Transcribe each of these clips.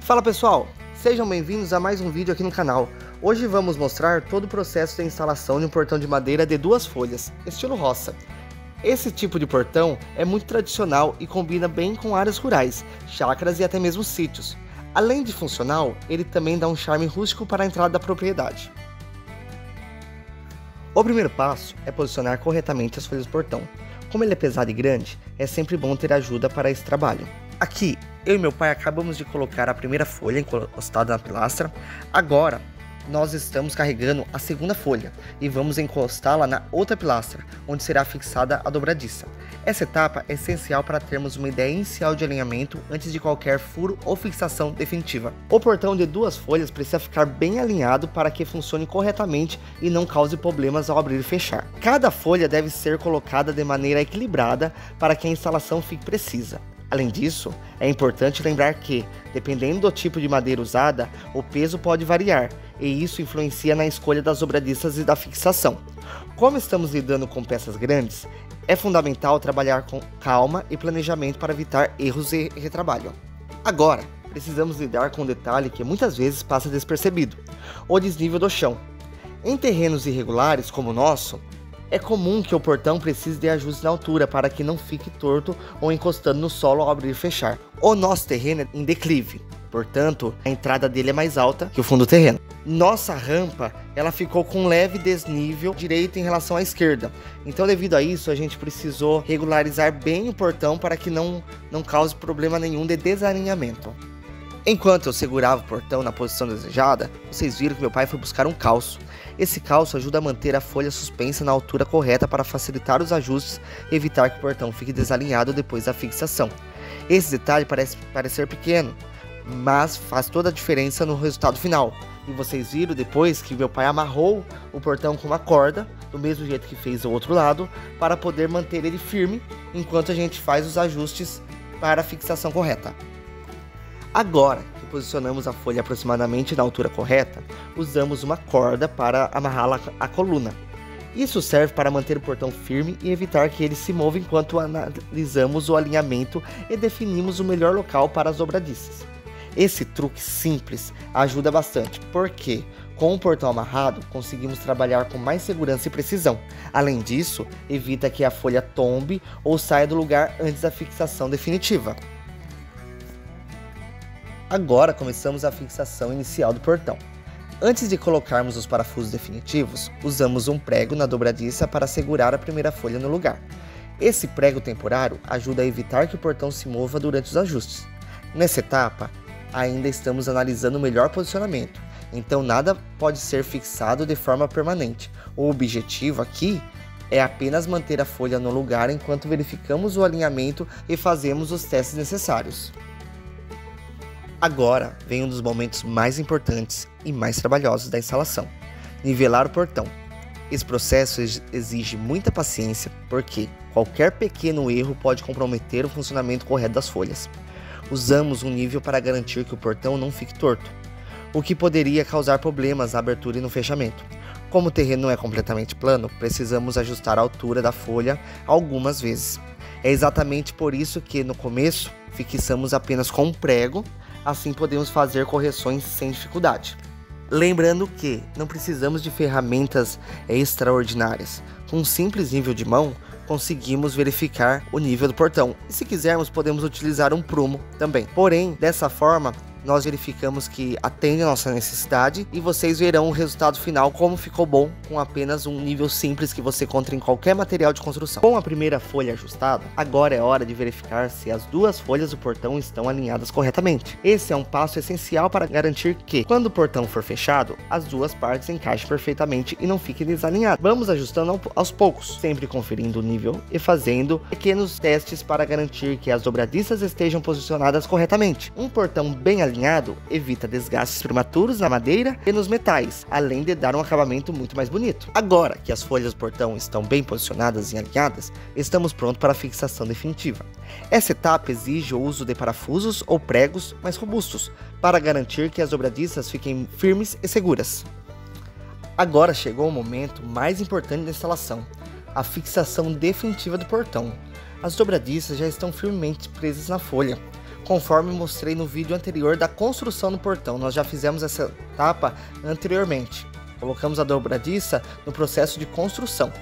Fala pessoal, sejam bem-vindos a mais um vídeo aqui no canal. Hoje vamos mostrar todo o processo de instalação de um portão de madeira de 2 folhas, estilo roça. Esse tipo de portão é muito tradicional e combina bem com áreas rurais, chácaras e até mesmo sítios. Além de funcional, ele também dá um charme rústico para a entrada da propriedade. O primeiro passo é posicionar corretamente as folhas do portão. Como ele é pesado e grande, é sempre bom ter ajuda para esse trabalho. Aqui, eu e meu pai acabamos de colocar a primeira folha encostada na pilastra. Agora, nós estamos carregando a segunda folha e vamos encostá-la na outra pilastra, onde será fixada a dobradiça. Essa etapa é essencial para termos uma ideia inicial de alinhamento antes de qualquer furo ou fixação definitiva. O portão de 2 folhas precisa ficar bem alinhado para que funcione corretamente e não cause problemas ao abrir e fechar. Cada folha deve ser colocada de maneira equilibrada para que a instalação fique precisa. Além disso, é importante lembrar que, dependendo do tipo de madeira usada, o peso pode variar, e isso influencia na escolha das dobradiças e da fixação. Como estamos lidando com peças grandes, é fundamental trabalhar com calma e planejamento para evitar erros e retrabalho. Agora, precisamos lidar com um detalhe que muitas vezes passa despercebido: o desnível do chão. Em terrenos irregulares como o nosso, é comum que o portão precise de ajuste na altura para que não fique torto ou encostando no solo ao abrir e fechar. O nosso terreno é em declive, portanto, a entrada dele é mais alta que o fundo do terreno. Nossa rampa, ela ficou com um leve desnível direito em relação à esquerda. Então, devido a isso, a gente precisou regularizar bem o portão para que não cause problema nenhum de desalinhamento. Enquanto eu segurava o portão na posição desejada, vocês viram que meu pai foi buscar um calço. Esse calço ajuda a manter a folha suspensa na altura correta para facilitar os ajustes e evitar que o portão fique desalinhado depois da fixação. Esse detalhe parece parecer pequeno, mas faz toda a diferença no resultado final. E vocês viram depois que meu pai amarrou o portão com uma corda, do mesmo jeito que fez o outro lado, para poder manter ele firme enquanto a gente faz os ajustes para a fixação correta. Agora que posicionamos a folha aproximadamente na altura correta, usamos uma corda para amarrá-la à coluna. Isso serve para manter o portão firme e evitar que ele se mova enquanto analisamos o alinhamento e definimos o melhor local para as dobradiças. Esse truque simples ajuda bastante, porque com o portão amarrado conseguimos trabalhar com mais segurança e precisão. Além disso, evita que a folha tombe ou saia do lugar antes da fixação definitiva. Agora começamos a fixação inicial do portão. Antes de colocarmos os parafusos definitivos, usamos um prego na dobradiça para segurar a primeira folha no lugar. Esse prego temporário ajuda a evitar que o portão se mova durante os ajustes. Nessa etapa, ainda estamos analisando o melhor posicionamento, então nada pode ser fixado de forma permanente. O objetivo aqui é apenas manter a folha no lugar enquanto verificamos o alinhamento e fazemos os testes necessários. Agora vem um dos momentos mais importantes e mais trabalhosos da instalação: nivelar o portão. Esse processo exige muita paciência, porque qualquer pequeno erro pode comprometer o funcionamento correto das folhas. Usamos um nível para garantir que o portão não fique torto, o que poderia causar problemas na abertura e no fechamento. Como o terreno não é completamente plano, precisamos ajustar a altura da folha algumas vezes. É exatamente por isso que no começo fixamos apenas com um prego. Assim podemos fazer correções sem dificuldade. Lembrando que não precisamos de ferramentas extraordinárias. Com um simples nível de mão, conseguimos verificar o nível do portão. E se quisermos, podemos utilizar um prumo também. Porém, dessa forma, nós verificamos que atende a nossa necessidade e vocês verão o resultado final, como ficou bom com apenas um nível simples que você encontra em qualquer material de construção. Com a primeira folha ajustada, agora é hora de verificar se as 2 folhas do portão estão alinhadas corretamente. Esse é um passo essencial para garantir que, quando o portão for fechado, as 2 partes encaixem perfeitamente e não fiquem desalinhadas. Vamos ajustando aos poucos, sempre conferindo o nível e fazendo pequenos testes para garantir que as dobradiças estejam posicionadas corretamente. Um portão bem alinhado evita desgastes prematuros na madeira e nos metais, além de dar um acabamento muito mais bonito. Agora que as folhas do portão estão bem posicionadas e alinhadas, estamos prontos para a fixação definitiva. Essa etapa exige o uso de parafusos ou pregos mais robustos, para garantir que as dobradiças fiquem firmes e seguras. Agora chegou o momento mais importante da instalação: a fixação definitiva do portão. As dobradiças já estão firmemente presas na folha. conforme mostrei no vídeo anterior da construção do portão. Nós já fizemos essa etapa anteriormente. Colocamos a dobradiça no processo de construção.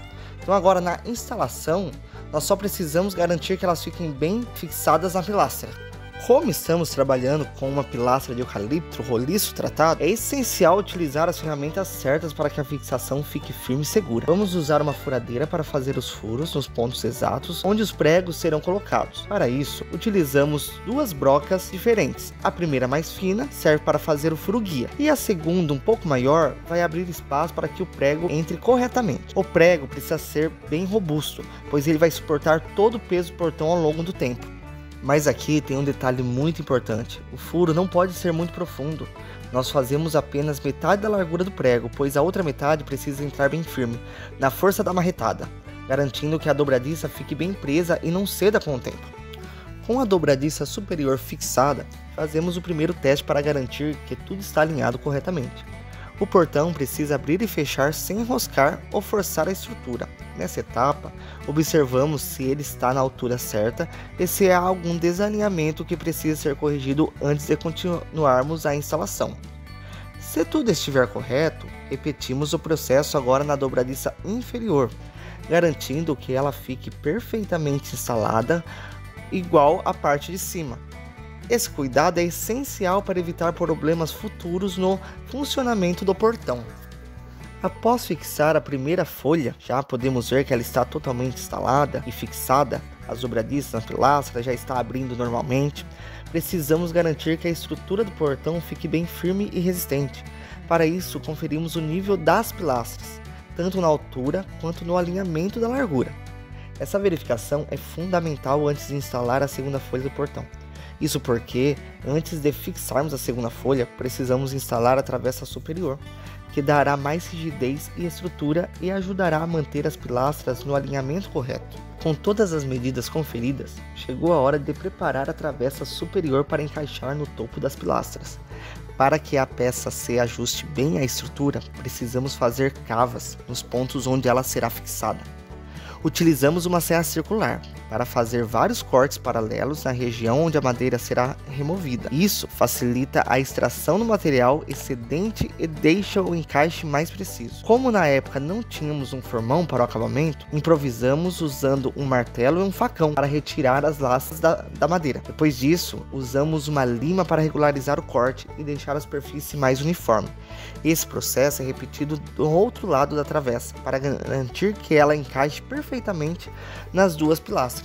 Então agora na instalação, nós só precisamos garantir que elas fiquem bem fixadas na pilastra. Como estamos trabalhando com uma pilastra de eucalipto roliço tratado, é essencial utilizar as ferramentas certas para que a fixação fique firme e segura. Vamos usar uma furadeira para fazer os furos nos pontos exatos onde os pregos serão colocados. Para isso, utilizamos duas brocas diferentes. A primeira, mais fina, serve para fazer o furo guia, e a segunda, um pouco maior, vai abrir espaço para que o prego entre corretamente. O prego precisa ser bem robusto, pois ele vai suportar todo o peso do portão ao longo do tempo. Mas aqui tem um detalhe muito importante: o furo não pode ser muito profundo. Nós fazemos apenas metade da largura do prego, pois a outra metade precisa entrar bem firme, na força da marretada, garantindo que a dobradiça fique bem presa e não ceda com o tempo. Com a dobradiça superior fixada, fazemos o primeiro teste para garantir que tudo está alinhado corretamente. O portão precisa abrir e fechar sem enroscar ou forçar a estrutura. Nessa etapa, observamos se ele está na altura certa e se há algum desalinhamento que precisa ser corrigido antes de continuarmos a instalação. Se tudo estiver correto, repetimos o processo agora na dobradiça inferior, garantindo que ela fique perfeitamente instalada, igual à parte de cima. Esse cuidado é essencial para evitar problemas futuros no funcionamento do portão. Após fixar a primeira folha, já podemos ver que ela está totalmente instalada e fixada, as dobradiças na pilastra já está abrindo normalmente. Precisamos garantir que a estrutura do portão fique bem firme e resistente. Para isso, conferimos o nível das pilastras, tanto na altura quanto no alinhamento da largura. Essa verificação é fundamental antes de instalar a segunda folha do portão. Isso porque, antes de fixarmos a segunda folha, precisamos instalar a travessa superior, que dará mais rigidez e estrutura e ajudará a manter as pilastras no alinhamento correto. Com todas as medidas conferidas, chegou a hora de preparar a travessa superior para encaixar no topo das pilastras. Para que a peça se ajuste bem à estrutura, precisamos fazer cavas nos pontos onde ela será fixada. Utilizamos uma serra circular para fazer vários cortes paralelos na região onde a madeira será removida. Isso facilita a extração do material excedente e deixa o encaixe mais preciso. Como na época não tínhamos um formão para o acabamento, improvisamos usando um martelo e um facão para retirar as laças da madeira. Depois disso, usamos uma lima para regularizar o corte e deixar a superfície mais uniforme. Esse processo é repetido do outro lado da travessa para garantir que ela encaixe perfeitamente nas duas pilastras.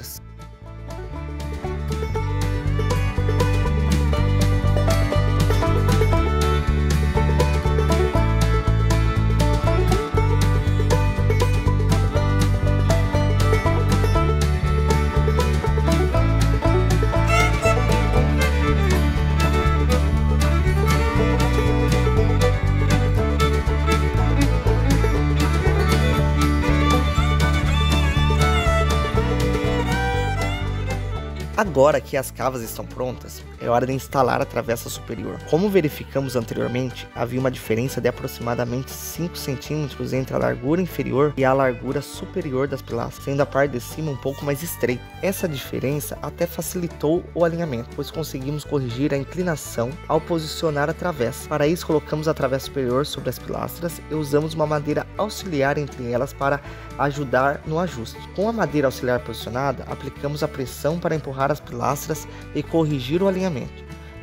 Agora que as cavas estão prontas, é hora de instalar a travessa superior. Como verificamos anteriormente, havia uma diferença de aproximadamente 5 cm entre a largura inferior e a largura superior das pilastras, sendo a parte de cima um pouco mais estreita. Essa diferença até facilitou o alinhamento, pois conseguimos corrigir a inclinação ao posicionar a travessa. Para isso, colocamos a travessa superior sobre as pilastras e usamos uma madeira auxiliar entre elas para ajudar no ajuste. Com a madeira auxiliar posicionada, aplicamos a pressão para empurrar as pilastras e corrigir o alinhamento.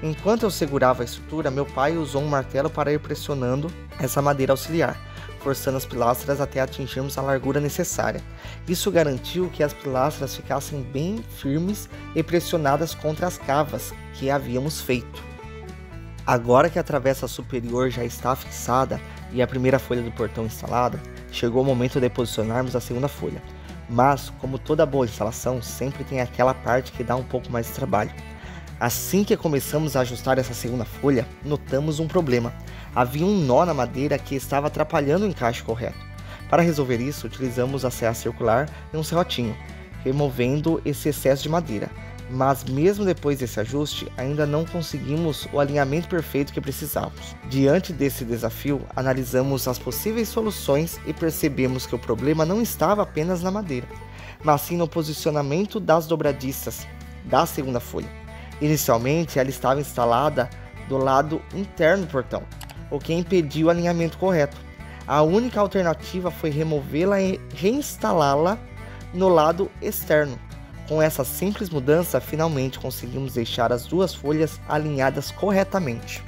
Enquanto eu segurava a estrutura, meu pai usou um martelo para ir pressionando essa madeira auxiliar, forçando as pilastras até atingirmos a largura necessária. Isso garantiu que as pilastras ficassem bem firmes e pressionadas contra as cavas que havíamos feito. Agora que a travessa superior já está fixada e a primeira folha do portão instalada, chegou o momento de posicionarmos a segunda folha. Mas, como toda boa instalação, sempre tem aquela parte que dá um pouco mais de trabalho. Assim que começamos a ajustar essa segunda folha, notamos um problema. Havia um nó na madeira que estava atrapalhando o encaixe correto. Para resolver isso, utilizamos a serra circular e um serrotinho, removendo esse excesso de madeira. Mas mesmo depois desse ajuste, ainda não conseguimos o alinhamento perfeito que precisávamos. Diante desse desafio, analisamos as possíveis soluções e percebemos que o problema não estava apenas na madeira, mas sim no posicionamento das dobradiças da segunda folha. Inicialmente, ela estava instalada do lado interno do portão, o que impediu o alinhamento correto. A única alternativa foi removê-la e reinstalá-la no lado externo. Com essa simples mudança, finalmente conseguimos deixar as duas folhas alinhadas corretamente.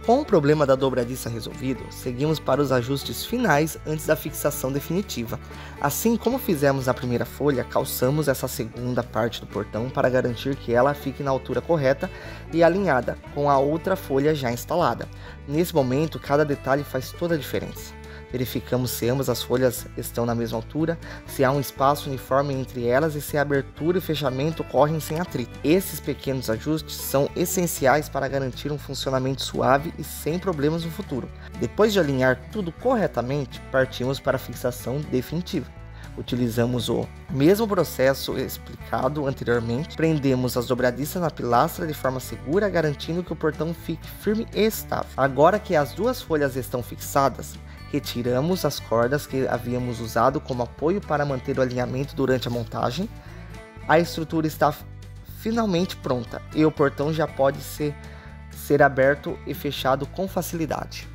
Com o problema da dobradiça resolvido, seguimos para os ajustes finais antes da fixação definitiva. Assim como fizemos na primeira folha, calçamos essa segunda parte do portão para garantir que ela fique na altura correta e alinhada com a outra folha já instalada. Nesse momento, cada detalhe faz toda a diferença. Verificamos se ambas as folhas estão na mesma altura, se há um espaço uniforme entre elas e se a abertura e fechamento ocorrem sem atrito. Esses pequenos ajustes são essenciais para garantir um funcionamento suave e sem problemas no futuro. Depois de alinhar tudo corretamente, partimos para a fixação definitiva. Utilizamos o mesmo processo explicado anteriormente, prendemos as dobradiças na pilastra de forma segura, garantindo que o portão fique firme e estável. Agora que as duas folhas estão fixadas, retiramos as cordas que havíamos usado como apoio para manter o alinhamento durante a montagem. A estrutura está finalmente pronta e o portão já pode ser aberto e fechado com facilidade.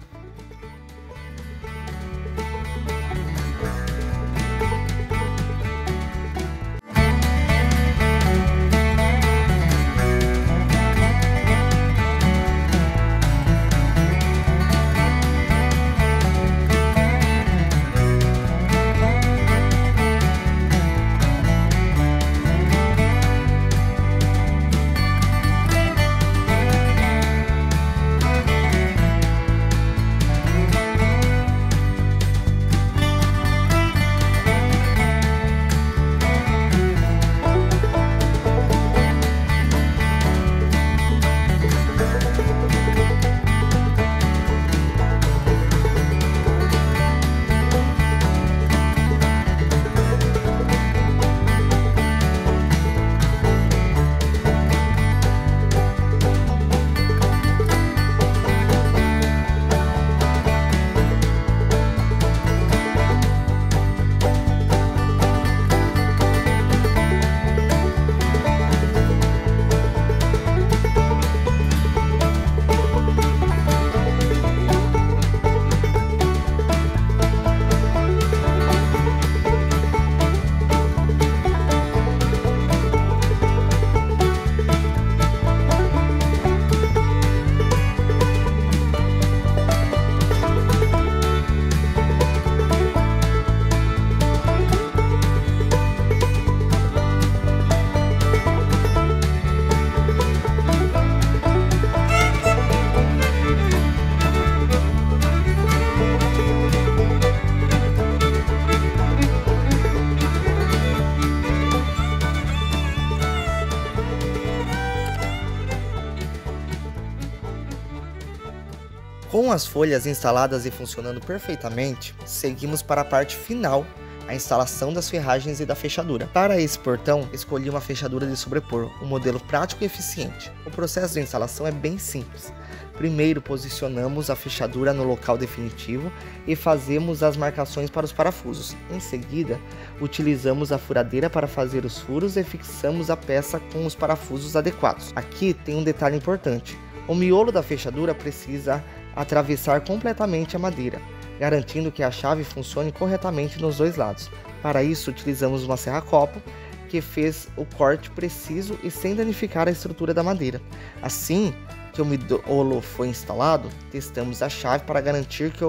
Com as folhas instaladas e funcionando perfeitamente, seguimos para a parte final, a instalação das ferragens e da fechadura. Para esse portão, escolhi uma fechadura de sobrepor, um modelo prático e eficiente. O processo de instalação é bem simples. Primeiro, posicionamos a fechadura no local definitivo e fazemos as marcações para os parafusos. Em seguida, utilizamos a furadeira para fazer os furos e fixamos a peça com os parafusos adequados. Aqui tem um detalhe importante. O miolo da fechadura precisa atravessar completamente a madeira, garantindo que a chave funcione corretamente nos dois lados. Para isso, utilizamos uma serra-copo que fez o corte preciso e sem danificar a estrutura da madeira. Assim que o miolo foi instalado, testamos a chave para garantir que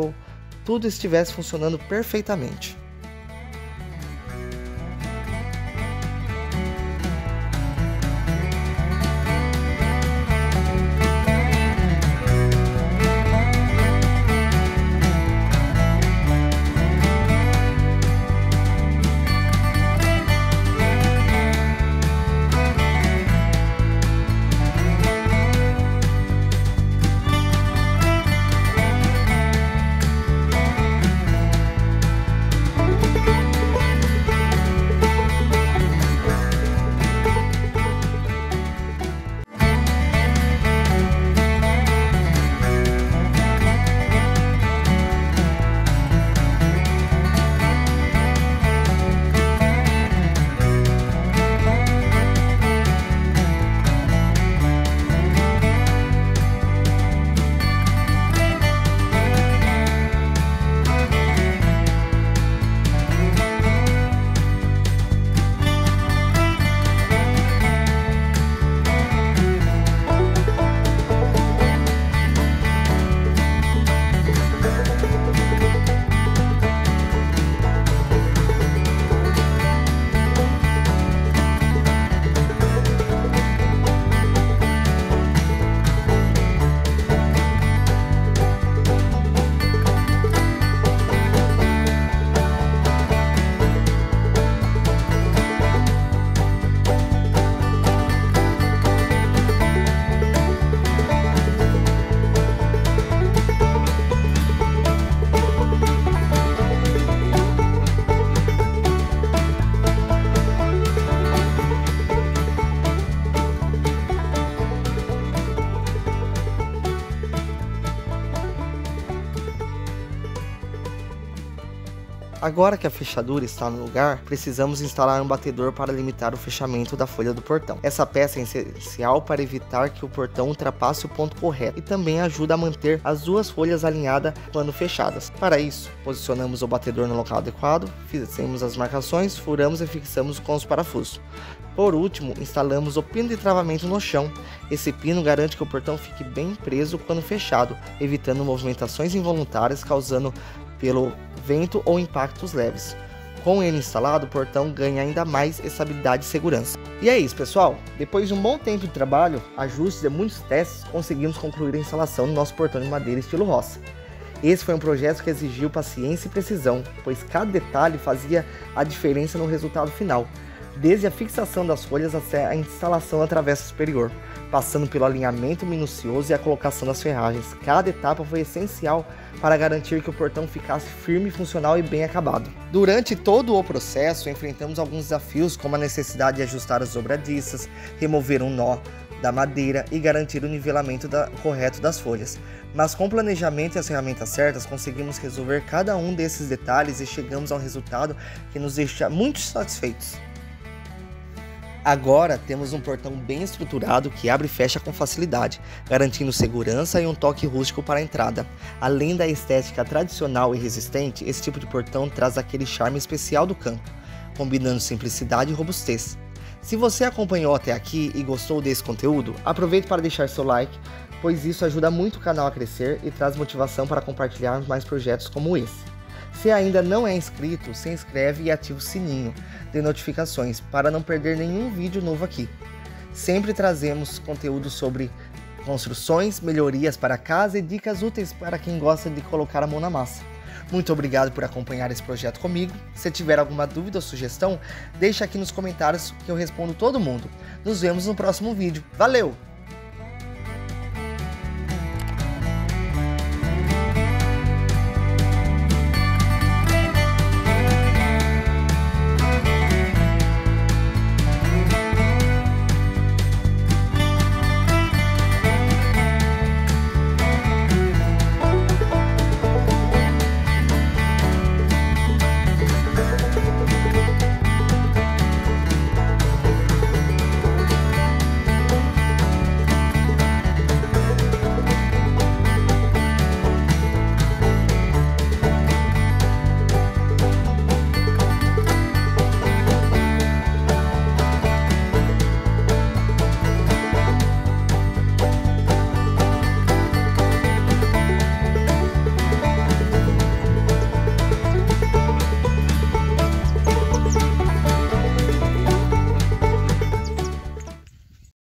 tudo estivesse funcionando perfeitamente. Agora que a fechadura está no lugar, precisamos instalar um batedor para limitar o fechamento da folha do portão. Essa peça é essencial para evitar que o portão ultrapasse o ponto correto e também ajuda a manter as duas folhas alinhadas quando fechadas. Para isso, posicionamos o batedor no local adequado, fizemos as marcações, furamos e fixamos com os parafusos. Por último, instalamos o pino de travamento no chão. Esse pino garante que o portão fique bem preso quando fechado, evitando movimentações involuntárias causando pelo vento ou impactos leves. Com ele instalado, o portão ganha ainda mais estabilidade e segurança. E é isso, pessoal. Depois de um bom tempo de trabalho, ajustes e muitos testes, conseguimos concluir a instalação do nosso portão de madeira estilo roça. Esse foi um projeto que exigiu paciência e precisão, pois cada detalhe fazia a diferença no resultado final, desde a fixação das folhas até a instalação da travessa superior, passando pelo alinhamento minucioso e a colocação das ferragens. Cada etapa foi essencial para garantir que o portão ficasse firme, funcional e bem acabado. Durante todo o processo, enfrentamos alguns desafios, como a necessidade de ajustar as dobradiças, remover um nó da madeira e garantir o nivelamento correto das folhas. Mas com o planejamento e as ferramentas certas, conseguimos resolver cada um desses detalhes e chegamos a um resultado que nos deixa muito satisfeitos. Agora temos um portão bem estruturado que abre e fecha com facilidade, garantindo segurança e um toque rústico para a entrada. Além da estética tradicional e resistente, esse tipo de portão traz aquele charme especial do campo, combinando simplicidade e robustez. Se você acompanhou até aqui e gostou desse conteúdo, aproveite para deixar seu like, pois isso ajuda muito o canal a crescer e traz motivação para compartilharmos mais projetos como esse. Se ainda não é inscrito, se inscreve e ativa o sininho de notificações para não perder nenhum vídeo novo aqui. Sempre trazemos conteúdo sobre construções, melhorias para casa e dicas úteis para quem gosta de colocar a mão na massa. Muito obrigado por acompanhar esse projeto comigo. Se tiver alguma dúvida ou sugestão, deixa aqui nos comentários que eu respondo todo mundo. Nos vemos no próximo vídeo. Valeu!